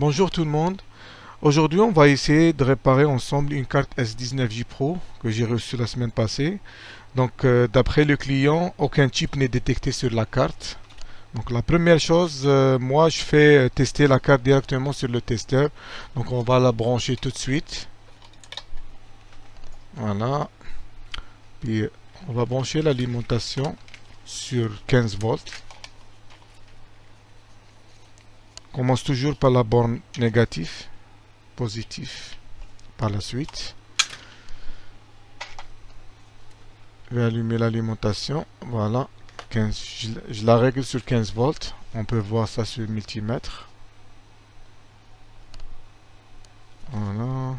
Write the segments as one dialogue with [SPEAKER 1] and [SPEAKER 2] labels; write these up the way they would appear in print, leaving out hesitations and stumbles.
[SPEAKER 1] Bonjour tout le monde. Aujourd'hui, on va essayer de réparer ensemble une carte S19J Pro que j'ai reçue la semaine passée. Donc, d'après le client, aucun chip n'est détecté sur la carte. Donc, la première chose, moi, je fais tester la carte directement sur le testeur. Donc, on va la brancher tout de suite. Voilà. Puis, on va brancher l'alimentation sur 15 volts. On commence toujours par la borne négative, positif par la suite. Je vais allumer l'alimentation. Voilà. 15, je la règle sur 15 volts. On peut voir ça sur le multimètre. Voilà.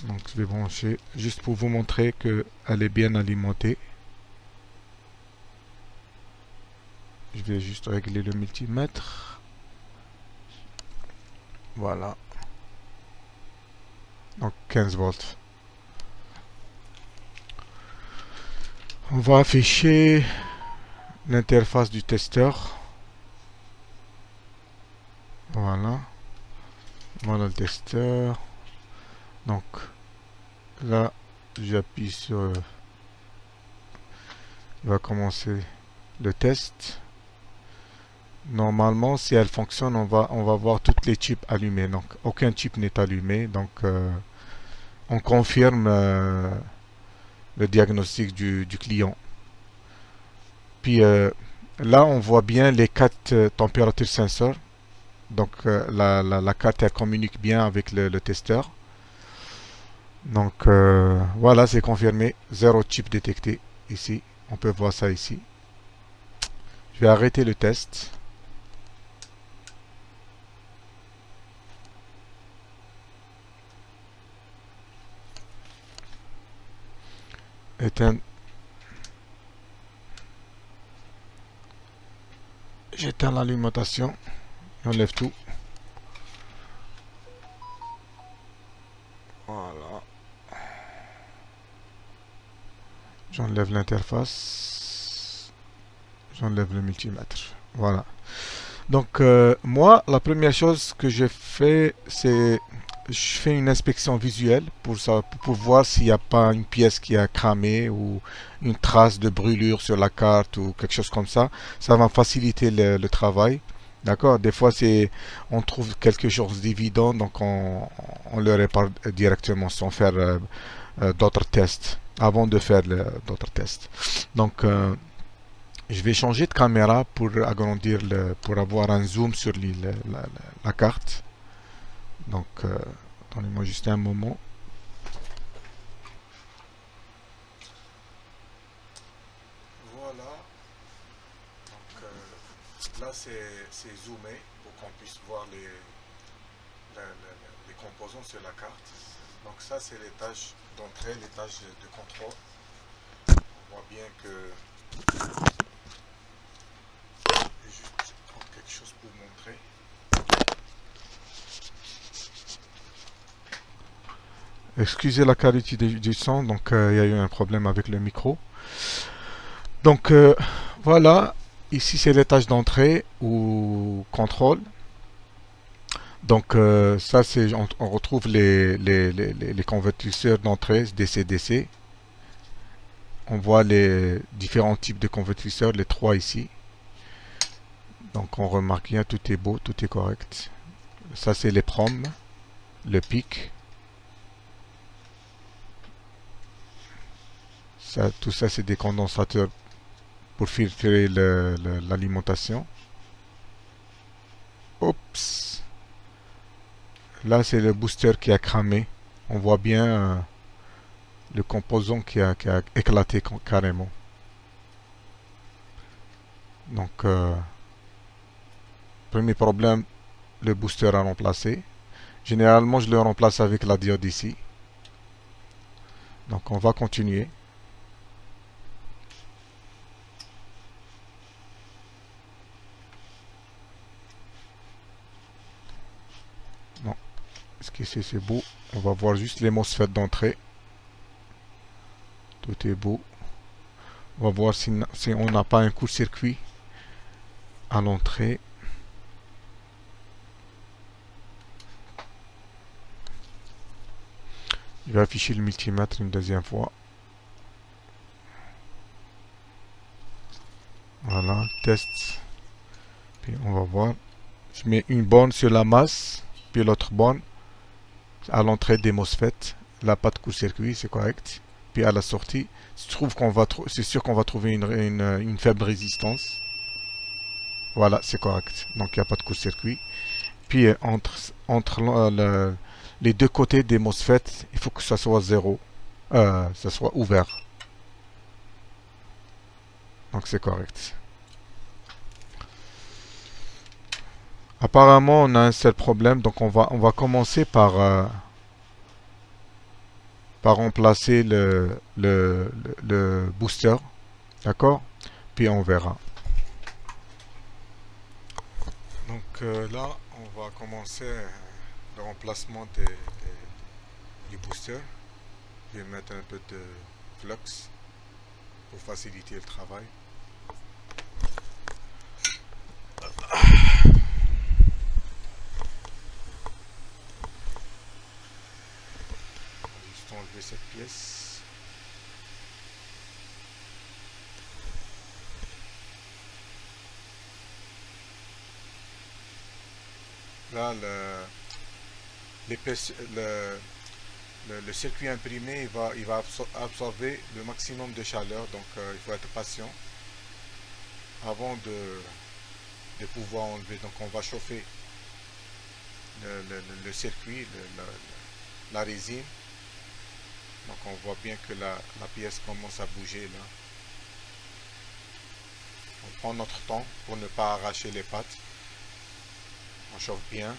[SPEAKER 1] Donc je vais brancher juste pour vous montrer qu'elle est bien alimentée. Je vais juste régler le multimètre. Voilà. Donc 15 volts. On va afficher l'interface du testeur. Voilà. Voilà le testeur. Donc là, j'appuie sur... Il va commencer le test. Normalement, si elle fonctionne, on va voir toutes les chips allumés. Donc, aucun chip n'est allumé. Donc, on confirme le diagnostic du client. Puis là, on voit bien les 4 températures sensors. Donc, la carte elle communique bien avec le testeur. Donc, voilà, c'est confirmé. Zéro chip détecté ici. On peut voir ça ici. Je vais arrêter le test. J'éteins l'alimentation. J'enlève tout. Voilà. J'enlève l'interface. J'enlève le multimètre. Voilà. Donc, moi, la première chose que je fais, c'est je fais une inspection visuelle pour ça, pour voir s'il n'y a pas une pièce qui a cramé ou une trace de brûlure sur la carte ou quelque chose comme ça. Ça va faciliter le travail. D'accord? Des fois, on trouve quelque chose d'évident, donc on le répare directement sans faire d'autres tests, avant de faire d'autres tests. Donc, je vais changer de caméra pour agrandir pour avoir un zoom sur la carte. Donc, donnez-moi juste un moment. Voilà. Donc, là, c'est zoomé pour qu'on puisse voir les composants sur la carte. Donc, ça, c'est l'étage d'entrée, l'étage de contrôle. On voit bien que je vais juste prendre quelque chose pour montrer. Excusez la qualité du son, donc il y a eu un problème avec le micro. Donc voilà, ici c'est l'étage d'entrée ou contrôle. Donc ça c'est on retrouve les convertisseurs d'entrée DC-DC. On voit les différents types de convertisseurs, les trois ici. Donc on remarque bien, tout est beau, tout est correct. Ça c'est les proms, le pic. Ça, tout ça c'est des condensateurs pour filtrer l'alimentation. Oups. Là, c'est le booster qui a cramé. On voit bien le composant qui a éclaté carrément. Donc, premier problème, le booster à remplacer. Généralement, je le remplace avec la diode ici. Donc, on va continuer. Non, est-ce que c'est beau? On va voir juste les MOSFET d'entrée. Tout est beau. On va voir si on n'a pas un court-circuit à l'entrée. Je vais afficher le multimètre une deuxième fois. Voilà, test. Puis on va voir. Je mets une borne sur la masse, puis l'autre borne à l'entrée des MOSFET. Là, pas de court-circuit, c'est correct. Puis à la sortie, c'est sûr qu'on va trouver une faible résistance. Voilà, c'est correct. Donc il n'y a pas de court-circuit. Puis entre les deux côtés des MOSFET, il faut que ça soit zéro. Ça soit ouvert. Donc c'est correct. Apparemment, on a un seul problème. Donc on va commencer par remplacer le booster. D'accord? Puis on verra. Donc là, on va commencer le remplacement du booster. Je vais mettre un peu de flux pour faciliter le travail. Juste enlever cette pièce. Là, le circuit imprimé il va absorber le maximum de chaleur, donc il faut être patient avant de pouvoir enlever. Donc on va chauffer le circuit, la résine. Donc on voit bien que la pièce commence à bouger là. On prend notre temps pour ne pas arracher les pattes. On chauffe bien.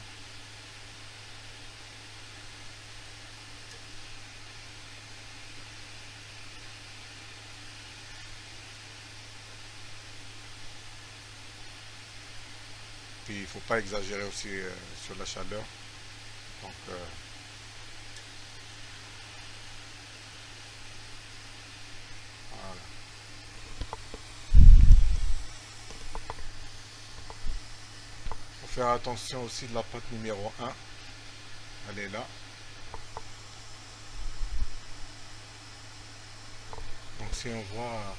[SPEAKER 1] Puis il ne faut pas exagérer aussi sur la chaleur. Donc voilà. Il faut faire attention aussi de la pâte numéro 1. Elle est là. Donc si on voit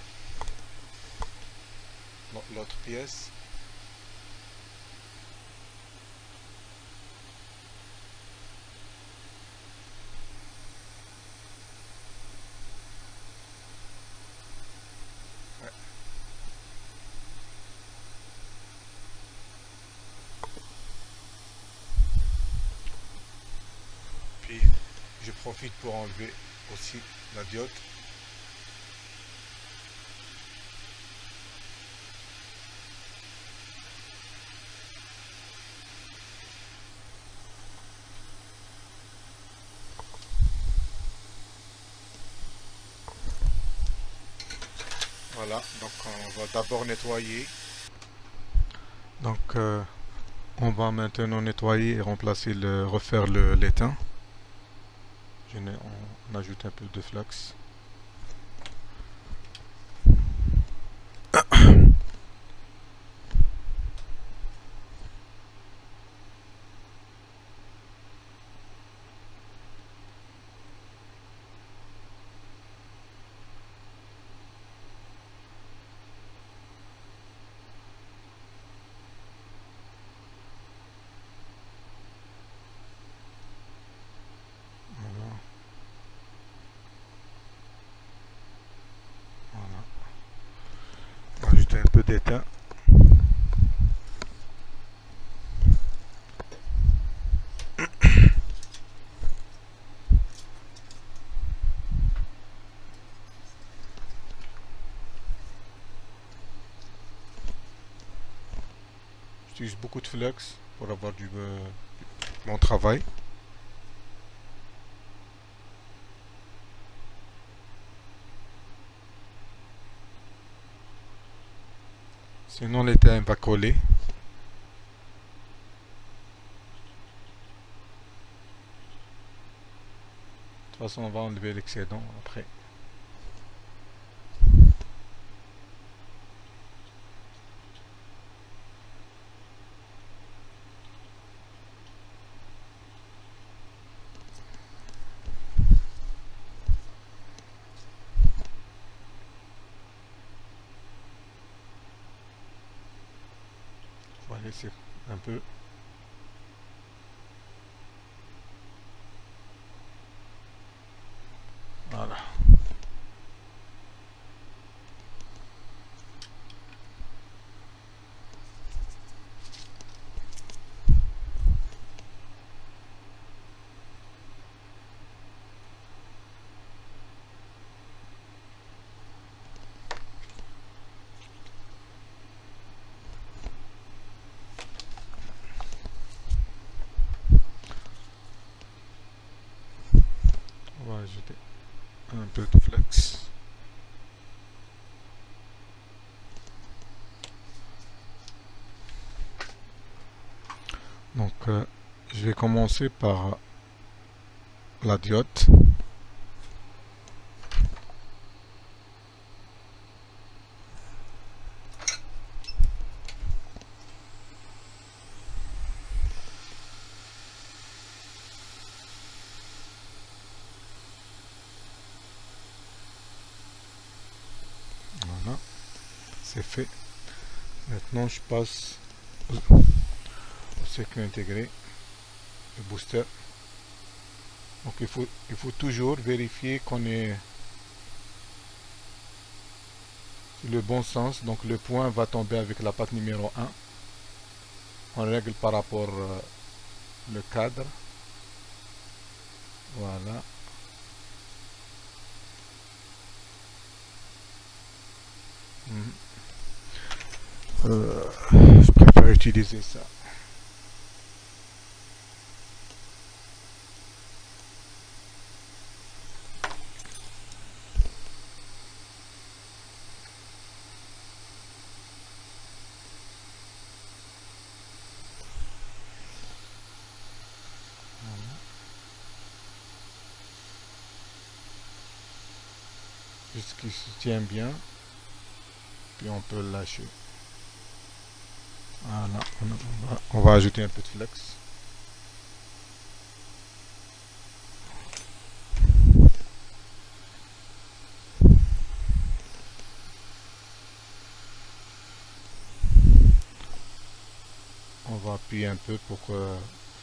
[SPEAKER 1] l'autre pièce, ouais. Puis je profite pour enlever aussi la diode. Voilà, donc on va d'abord nettoyer. Donc on va maintenant nettoyer et refaire l'étain. On ajoute un peu de flux. Voilà. On va ajouter un peu d'étain. J'utilise beaucoup de flux pour avoir du bon travail. Sinon l'étain va coller. De toute façon on va enlever l'excédent après. baisser un peu. Voilà. On va ajouter un peu de flex. Donc je vais commencer par la diode. Voilà, c'est fait. Maintenant je passe au circuit intégré, le booster. Donc il faut toujours vérifier qu'on est dans le bon sens. Donc le point va tomber avec la patte numéro 1. On règle par rapport le cadre. Voilà. Je préfère utiliser ça. Jusqu'il se tient bien, puis on peut le lâcher. Voilà, on va ajouter un peu de flex. On va appuyer un peu pour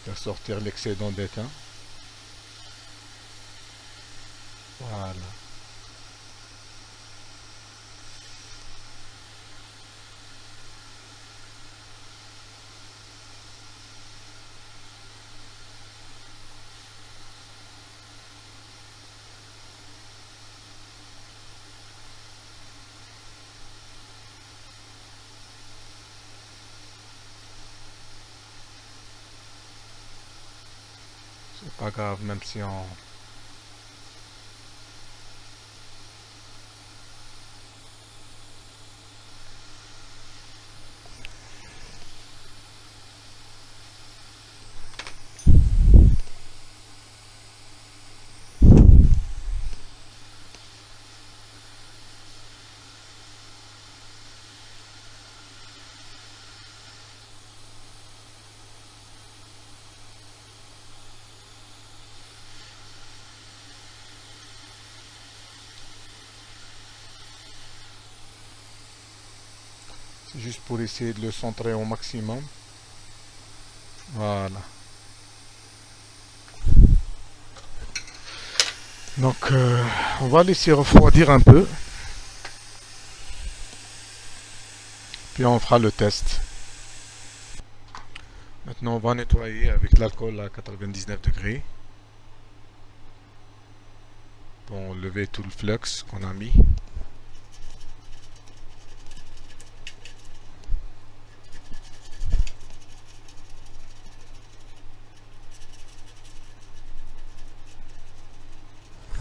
[SPEAKER 1] faire sortir l'excédent d'étain. Voilà. C'est pas grave, même si on... C'est juste pour essayer de le centrer au maximum. Voilà. Donc on va laisser refroidir un peu. Puis on fera le test. Maintenant on va nettoyer avec l'alcool à 99 degrés. Pour enlever tout le flux qu'on a mis.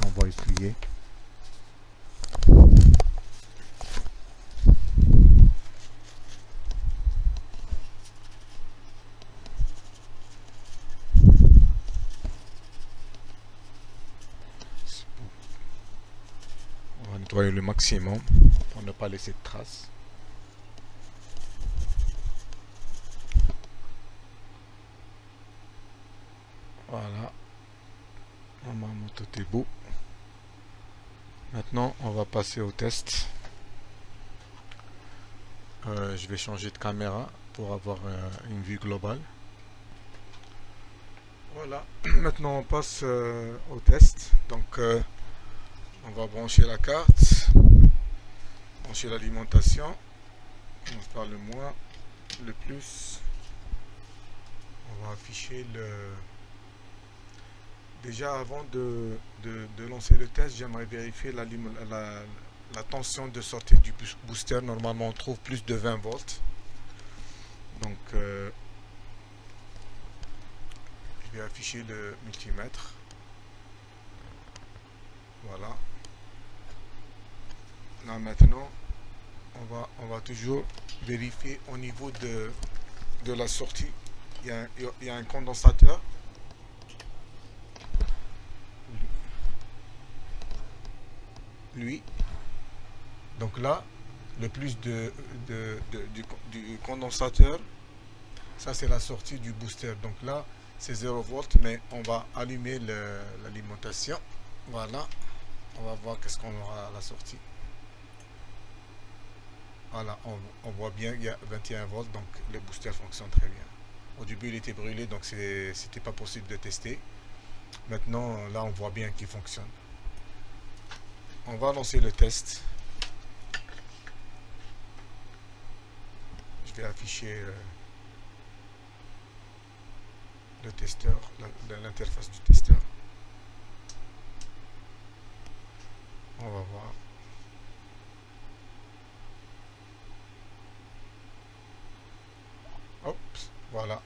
[SPEAKER 1] On va essuyer. On va nettoyer le maximum pour ne pas laisser de traces. Voilà. Normalement tout est beau. Maintenant on va passer au test. Je vais changer de caméra pour avoir une vue globale. Voilà, maintenant on passe au test. Donc on va brancher la carte, brancher l'alimentation. On commence par le moins, le plus. On va afficher le... Déjà avant de lancer le test, j'aimerais vérifier la tension de sortie du booster. Normalement on trouve plus de 20 volts. Donc je vais afficher le multimètre. Voilà. Là maintenant on va toujours vérifier au niveau de la sortie. Il y a un condensateur. Lui. Donc là, le plus du condensateur, ça c'est la sortie du booster. Donc là, c'est 0 volts, mais on va allumer l'alimentation. Voilà. On va voir qu'est-ce qu'on aura à la sortie. Voilà, on voit bien qu'il y a 21 volts, donc le booster fonctionne très bien. Au début, il était brûlé, donc c'était pas possible de tester. Maintenant, là, on voit bien qu'il fonctionne. On va lancer le test. Je vais afficher le testeur, l'interface du testeur. On va voir. Hop, voilà,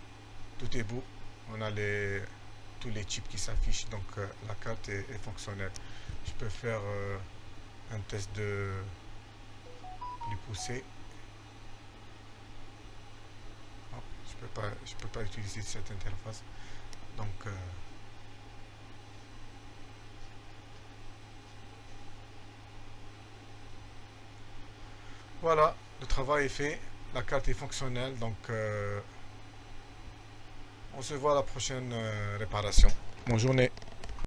[SPEAKER 1] tout est beau. On a tous les chips qui s'affichent, donc la carte est fonctionnelle. Je peux faire un test de plus poussé. Oh, je peux pas utiliser cette interface. Donc voilà, le travail est fait. La carte est fonctionnelle, donc on se voit à la prochaine réparation. Bonne journée.